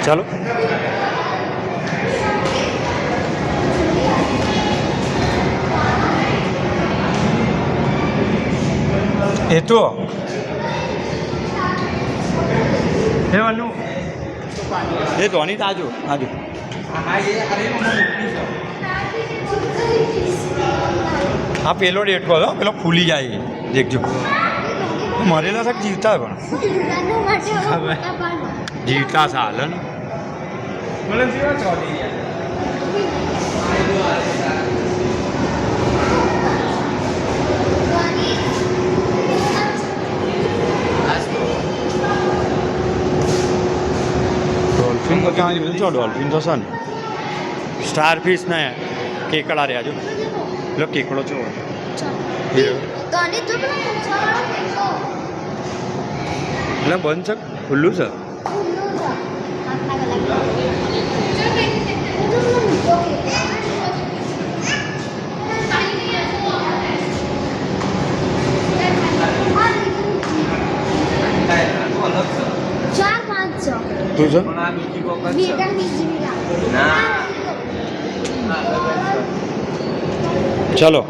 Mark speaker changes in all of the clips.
Speaker 1: ચાલો એ તો એ ધોની તાજો આજુ હા પેલો ડેટકો હતો પેલો ફૂલી જાય દેખજો મરેલા શાક જીવતા પણ જીવતા સાલ ને ડોલ્ફિન તો ત્યાં જો ડોલ્ફિન તો છે ને સ્ટાર ફિશ ને કેકડા રહ્યા જો પેલો કેકડો છો એટલે બંધ છે ખુલ્લું છે તું છે ચલો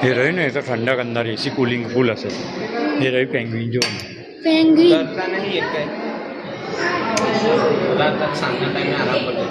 Speaker 1: એ રહ્યું ને એ તો ઠંડક અંદર એસી કુલિંગ ફૂલ હશે એ રહ્યું પેંગ્વિન જો
Speaker 2: પેંગ્વિન
Speaker 3: नहीं एक है रात तक शाम के टाइम में आराम कर